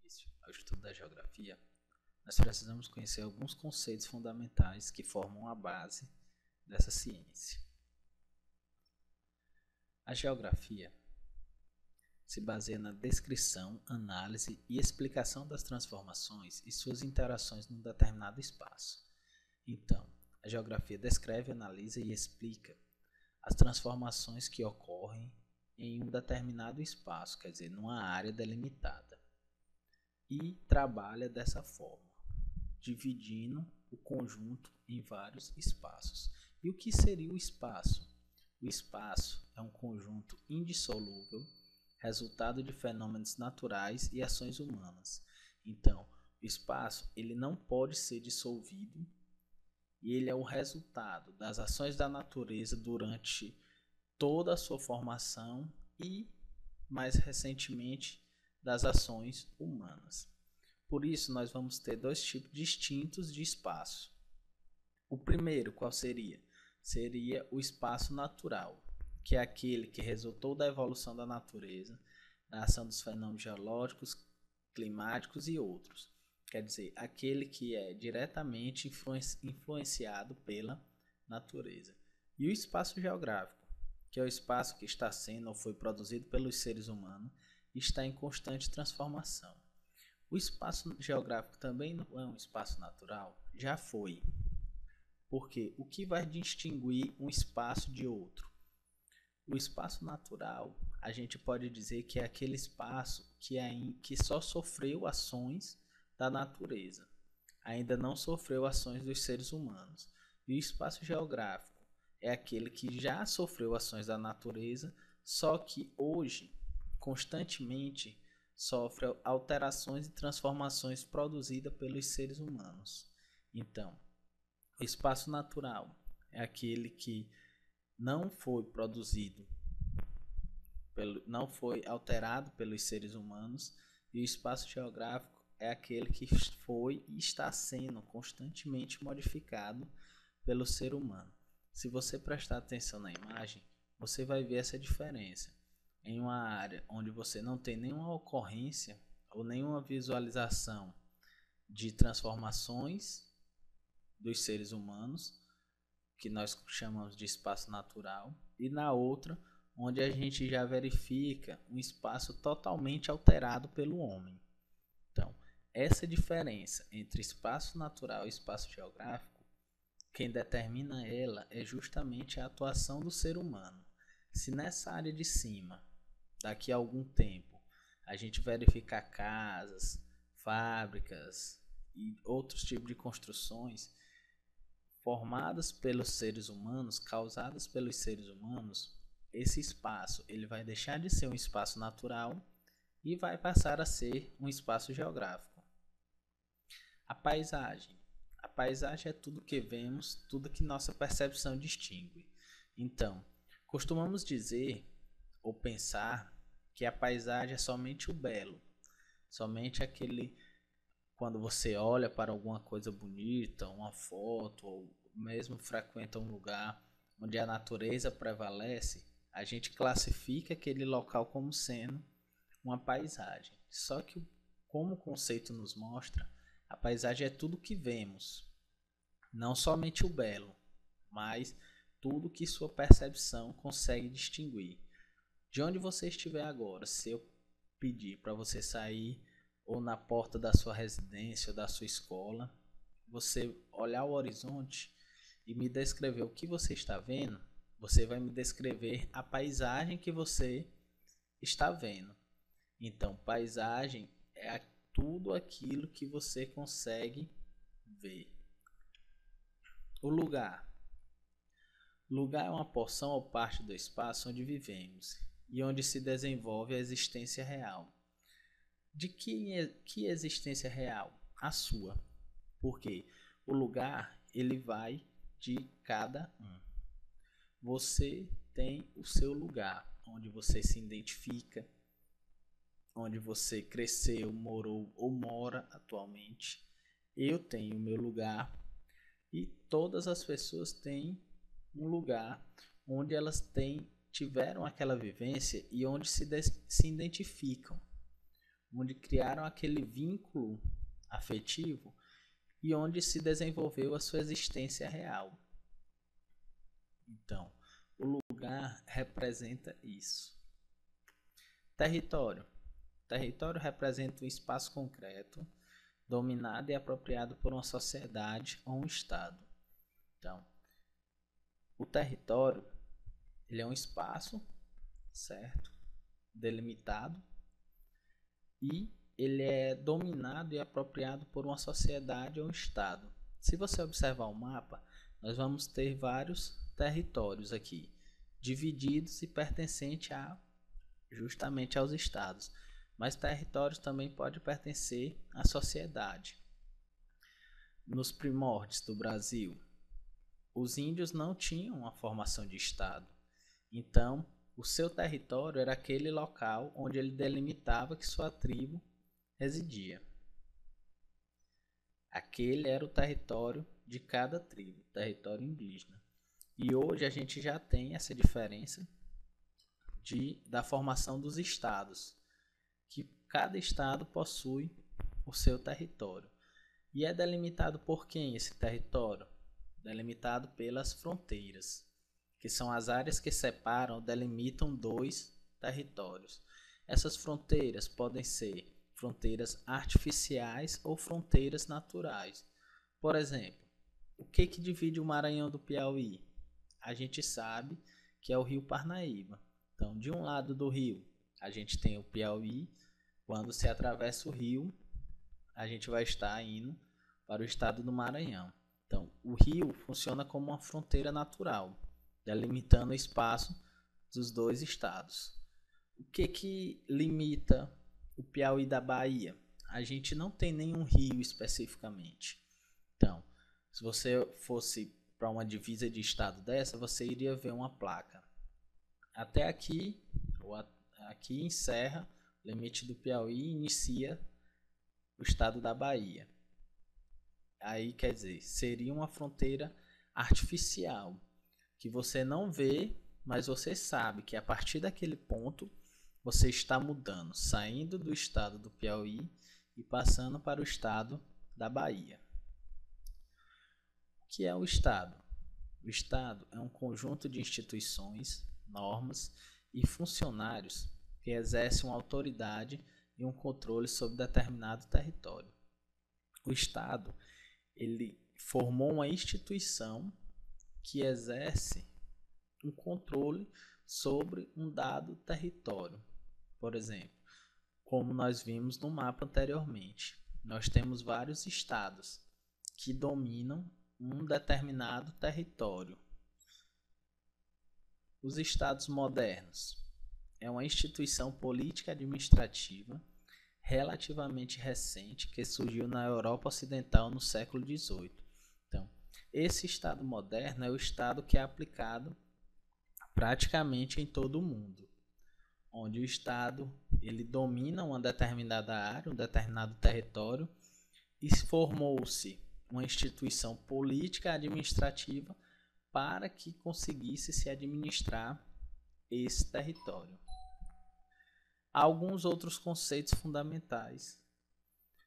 início ao estudo da geografia, nós precisamos conhecer alguns conceitos fundamentais que formam a base dessa ciência. A geografia se baseia na descrição, análise e explicação das transformações e suas interações num determinado espaço. Então, a geografia descreve, analisa e explica as transformações que ocorrem em um determinado espaço, quer dizer, numa área delimitada, e trabalha dessa forma, dividindo o conjunto em vários espaços. E o que seria o espaço? O espaço é um conjunto indissolúvel, resultado de fenômenos naturais e ações humanas. Então, o espaço ele não pode ser dissolvido e ele é o resultado das ações da natureza durante toda a sua formação e, mais recentemente, das ações humanas. Por isso, nós vamos ter dois tipos distintos de espaço. O primeiro, qual seria? Seria o espaço natural, que é aquele que resultou da evolução da natureza, da ação dos fenômenos geológicos, climáticos e outros. Quer dizer, aquele que é diretamente influenciado pela natureza. E o espaço geográfico, que é o espaço que está sendo ou foi produzido pelos seres humanos e está em constante transformação. O espaço geográfico também não é um espaço natural? Já foi. Porque o que vai distinguir um espaço de outro? O espaço natural, a gente pode dizer que é aquele espaço que só sofreu ações da natureza, ainda não sofreu ações dos seres humanos. E o espaço geográfico é aquele que já sofreu ações da natureza, só que hoje, constantemente, sofre alterações e transformações produzidas pelos seres humanos. Então, o espaço natural é aquele que não foi produzido, não foi alterado pelos seres humanos, e o espaço geográfico é aquele que foi e está sendo constantemente modificado pelo ser humano. Se você prestar atenção na imagem, você vai ver essa diferença. Em uma área onde você não tem nenhuma ocorrência ou nenhuma visualização de transformações dos seres humanos, que nós chamamos de espaço natural, e na outra, onde a gente já verifica um espaço totalmente alterado pelo homem. Então, essa diferença entre espaço natural e espaço geográfico, quem determina ela é justamente a atuação do ser humano. Se nessa área de cima, daqui a algum tempo, a gente verificar casas, fábricas e outros tipos de construções formadas pelos seres humanos, causadas pelos seres humanos, esse espaço ele vai deixar de ser um espaço natural e vai passar a ser um espaço geográfico. A paisagem. A paisagem é tudo que vemos, tudo que nossa percepção distingue. Então, costumamos dizer ou pensar que a paisagem é somente o belo, somente aquele quando você olha para alguma coisa bonita, uma foto, ou mesmo frequenta um lugar onde a natureza prevalece, a gente classifica aquele local como sendo uma paisagem. Só que, como o conceito nos mostra, a paisagem é tudo que vemos, não somente o belo, mas tudo que sua percepção consegue distinguir. De onde você estiver agora, se eu pedir para você sair ou na porta da sua residência ou da sua escola, você olhar o horizonte e me descrever o que você está vendo, você vai me descrever a paisagem que você está vendo. Então, paisagem é tudo aquilo que você consegue ver. O lugar. Lugar é uma porção ou parte do espaço onde vivemos e onde se desenvolve a existência real. De que existência real? A sua. Porque o lugar ele vai de cada um. Você tem o seu lugar, onde você se identifica, onde você cresceu, morou ou mora atualmente. Eu tenho o meu lugar e todas as pessoas têm um lugar onde elas tiveram aquela vivência e onde se identificam. onde criaram aquele vínculo afetivo e onde se desenvolveu a sua existência real. Então, o lugar representa isso. Território. Território representa um espaço concreto, dominado e apropriado por uma sociedade ou um estado. Então, o território, ele é um espaço, certo? Delimitado, e ele é dominado e apropriado por uma sociedade ou um estado. Se você observar o mapa, nós vamos ter vários territórios aqui, divididos e pertencentes justamente aos estados. Mas territórios também podem pertencer à sociedade. Nos primórdios do Brasil, os índios não tinham uma formação de estado. Então, o seu território era aquele local onde ele delimitava que sua tribo residia. Aquele era o território de cada tribo, território indígena. E hoje a gente já tem essa diferença da formação dos estados, que cada estado possui o seu território. E é delimitado por quem esse território? Delimitado pelas fronteiras, que são as áreas que separam ou delimitam dois territórios. Essas fronteiras podem ser fronteiras artificiais ou fronteiras naturais. Por exemplo, o que divide o Maranhão do Piauí? A gente sabe que é o Rio Parnaíba. Então, de um lado do rio, a gente tem o Piauí. Quando se atravessa o rio, a gente vai estar indo para o estado do Maranhão. Então, o rio funciona como uma fronteira natural, delimitando o espaço dos dois estados. O que limita o Piauí da Bahia? A gente não tem nenhum rio especificamente. Então, se você fosse para uma divisa de estado dessa, você iria ver uma placa. Até aqui, ou aqui encerra o limite do Piauí e inicia o estado da Bahia. Aí, quer dizer, seria uma fronteira artificial, que você não vê, mas você sabe que a partir daquele ponto você está mudando, saindo do estado do Piauí e passando para o estado da Bahia. O que é o estado? O estado é um conjunto de instituições, normas e funcionários que exercem uma autoridade e um controle sobre determinado território. O estado, ele formou uma instituição que exerce um controle sobre um dado território. Por exemplo, como nós vimos no mapa anteriormente, nós temos vários estados que dominam um determinado território. Os estados modernos é uma instituição política administrativa relativamente recente que surgiu na Europa Ocidental no século XVIII. Então, esse estado moderno é o estado que é aplicado praticamente em todo o mundo, onde o estado ele domina uma determinada área, um determinado território, e formou-se uma instituição política administrativa para que conseguisse se administrar esse território. Há alguns outros conceitos fundamentais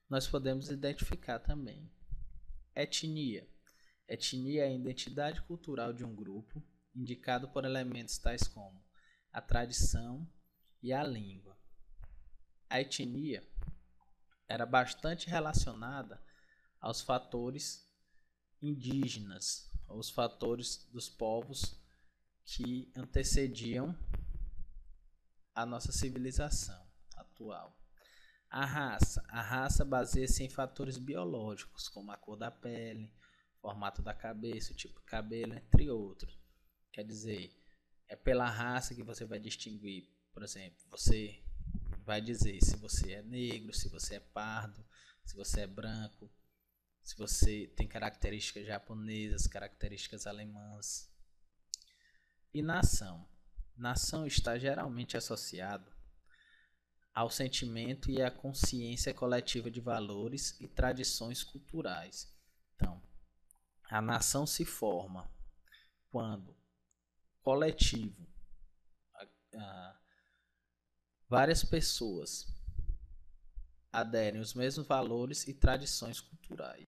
nós podemos identificar também. Etnia. Etnia é a identidade cultural de um grupo, indicado por elementos tais como a tradição e a língua. A etnia era bastante relacionada aos fatores indígenas, aos fatores dos povos que antecediam a nossa civilização atual. A raça baseia-se em fatores biológicos, como a cor da pele, formato da cabeça, o tipo de cabelo, entre outros. Quer dizer, é pela raça que você vai distinguir, por exemplo, você vai dizer se você é negro, se você é pardo, se você é branco, se você tem características japonesas, características alemãs. E nação. Nação está geralmente associado ao sentimento e à consciência coletiva de valores e tradições culturais. Então, a nação se forma quando coletivo, várias pessoas aderem os mesmos valores e tradições culturais.